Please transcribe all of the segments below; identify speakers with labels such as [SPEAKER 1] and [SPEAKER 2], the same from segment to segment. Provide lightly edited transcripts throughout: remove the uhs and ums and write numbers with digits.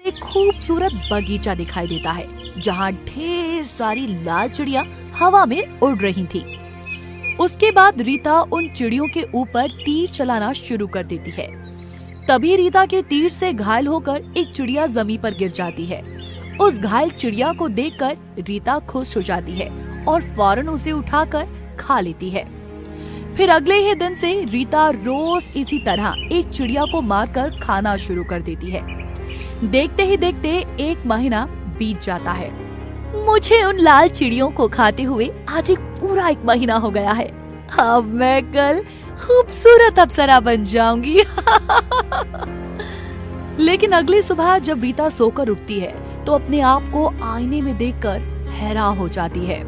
[SPEAKER 1] एक खूबसूरत बगीचा दिखाई देता है जहाँ ढेर सारी लाल चिड़िया हवा में उड़ रही थी। उसके बाद रीता उन चिड़ियों के ऊपर तीर चलाना शुरू कर देती है। तभी रीता के तीर से घायल होकर एक चिड़िया जमीन पर गिर जाती है। उस घायल चिड़िया को देखकर रीता खुश हो जाती है और फौरन उसे उठाकर खा लेती है। फिर अगले ही दिन से रीता रोज इसी तरह एक चिड़िया को मारकर खाना शुरू कर देती है। देखते ही देखते 1 महीना बीत जाता है। मुझे उन लाल चिड़ियों को खाते हुए आज एक पूरा 1 महीना हो गया है। अब मैं कल खूबसूरत अप्सरा बन जाऊंगी। लेकिन अगली सुबह जब रीता सोकर उठती है तो अपने आप को आईने में देखकर हैरान हो जाती है।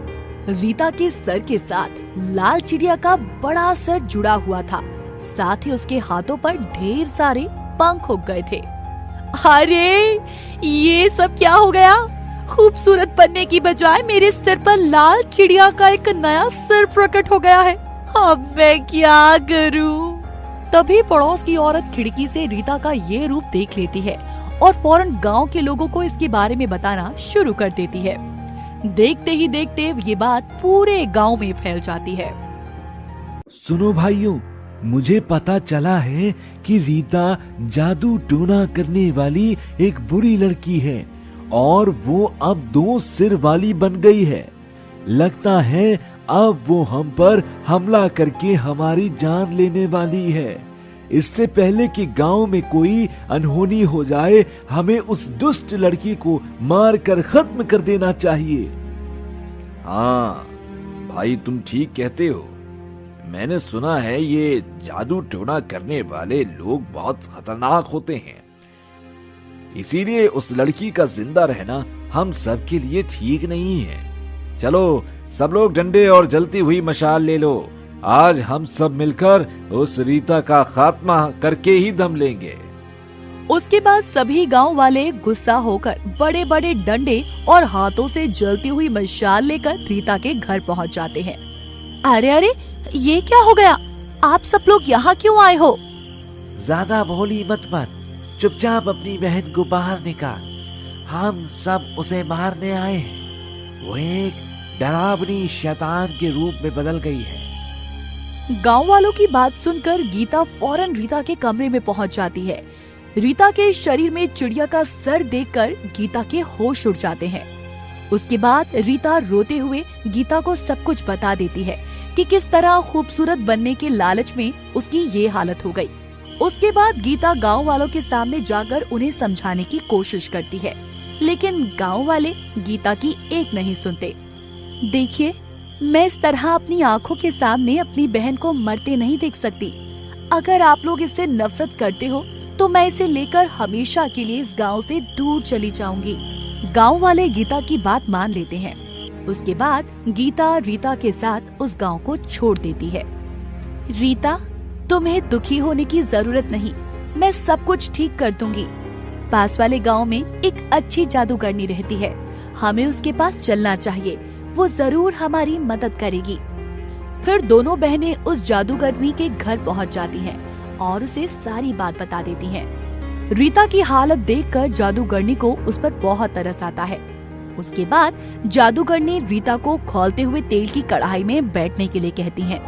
[SPEAKER 1] रीता के सर के साथ लाल चिड़िया का बड़ा सर जुड़ा हुआ था, साथ ही उसके हाथों पर ढेर सारे पंख उग गए थे। अरे ये सब क्या हो गया? खूबसूरत बनने की बजाय मेरे सिर पर लाल चिड़िया का एक नया सिर प्रकट हो गया है। अब मैं क्या करूं? तभी पड़ोस की औरत खिड़की से रीता का ये रूप देख लेती है और फौरन गांव के लोगों को इसके बारे में बताना शुरू कर देती है। देखते ही देखते ये बात पूरे गांव में फैल जाती है।
[SPEAKER 2] सुनो भाइयों, मुझे पता चला है कि रीता जादू टोना करने वाली एक बुरी लड़की है और वो अब 2 सिर वाली बन गई है। लगता है अब वो हम पर हमला करके हमारी जान लेने वाली है। इससे पहले कि गांव में कोई अनहोनी हो जाए, हमें उस दुष्ट लड़की को मार कर खत्म कर देना चाहिए।
[SPEAKER 3] हाँ भाई, तुम ठीक कहते हो। मैंने सुना है ये जादू टोना करने वाले लोग बहुत खतरनाक होते हैं, इसीलिए उस लड़की का जिंदा रहना हम सब के लिए ठीक नहीं है। चलो सब लोग डंडे और जलती हुई मशाल ले लो। आज हम सब मिलकर उस रीता का खात्मा करके ही दम लेंगे।
[SPEAKER 1] उसके बाद सभी गांव वाले गुस्सा होकर बड़े बड़े डंडे और हाथों से जलती हुई मशाल लेकर रीता के घर पहुंच जाते हैं। अरे अरे, ये क्या हो गया? आप सब लोग यहाँ क्यों आए हो?
[SPEAKER 2] ज्यादा भोली मत बन, चुपचाप अपनी बहन को बाहर निकाल। हम सब उसे मारने आए हैं। वो एक डरावनी शैतान के रूप में बदल गई है।
[SPEAKER 1] गांव वालों की बात सुनकर गीता फौरन रीता के कमरे में पहुंच जाती है। रीता के शरीर में चिड़िया का सर देखकर गीता के होश उड़ जाते हैं। उसके बाद रीता रोते हुए गीता को सब कुछ बता देती है कि किस तरह खूबसूरत बनने के लालच में उसकी ये हालत हो गई। उसके बाद गीता गांव वालों के सामने जाकर उन्हें समझाने की कोशिश करती है, लेकिन गांव वाले गीता की एक नहीं सुनते। देखिए, मैं इस तरह अपनी आंखों के सामने अपनी बहन को मरते नहीं देख सकती। अगर आप लोग इससे नफरत करते हो तो मैं इसे लेकर हमेशा के लिए इस गांव से दूर चली जाऊंगी। गांव वाले गीता की बात मान लेते हैं। उसके बाद गीता रीता के साथ उस गांव को छोड़ देती है। रीता, तुम्हें दुखी होने की जरूरत नहीं, मैं सब कुछ ठीक कर दूंगी। पास वाले गांव में एक अच्छी जादूगरनी रहती है, हमें उसके पास चलना चाहिए, वो जरूर हमारी मदद करेगी। फिर दोनों बहनें उस जादूगरनी के घर पहुंच जाती हैं और उसे सारी बात बता देती हैं। रीता की हालत देखकर जादूगरनी को उस पर बहुत तरस आता है। उसके बाद जादूगरनी रीता को खौलते हुए तेल की कढ़ाई में बैठने के लिए कहती है।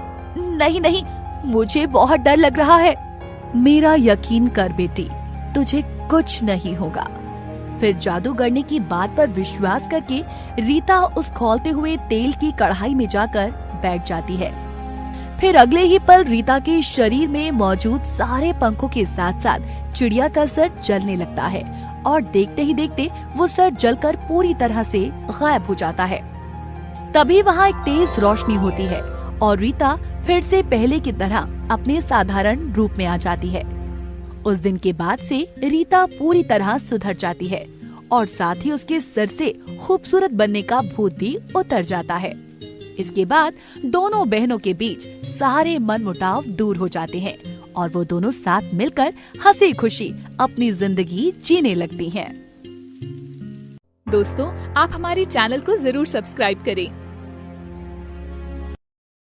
[SPEAKER 1] नहीं नहीं, मुझे बहुत डर लग रहा है। मेरा यकीन कर बेटी, तुझे कुछ नहीं होगा। फिर जादूगरनी की बात पर विश्वास करके रीता उस खौलते हुए तेल की कढ़ाई में जाकर बैठ जाती है। फिर अगले ही पल रीता के शरीर में मौजूद सारे पंखों के साथ साथ चिड़िया का सर जलने लगता है और देखते ही देखते वो सर जलकर पूरी तरह से गायब हो जाता है। तभी वहाँ एक तेज रोशनी होती है और रीता फिर से पहले की तरह अपने साधारण रूप में आ जाती है। उस दिन के बाद से रीता पूरी तरह सुधर जाती है और साथ ही उसके सर से खूबसूरत बनने का भूत भी उतर जाता है। इसके बाद दोनों बहनों के बीच सारे मनमुटाव दूर हो जाते हैं और वो दोनों साथ मिलकर हंसी खुशी अपनी जिंदगी जीने लगती हैं।
[SPEAKER 4] दोस्तों, आप हमारे चैनल को जरूर सब्सक्राइब करें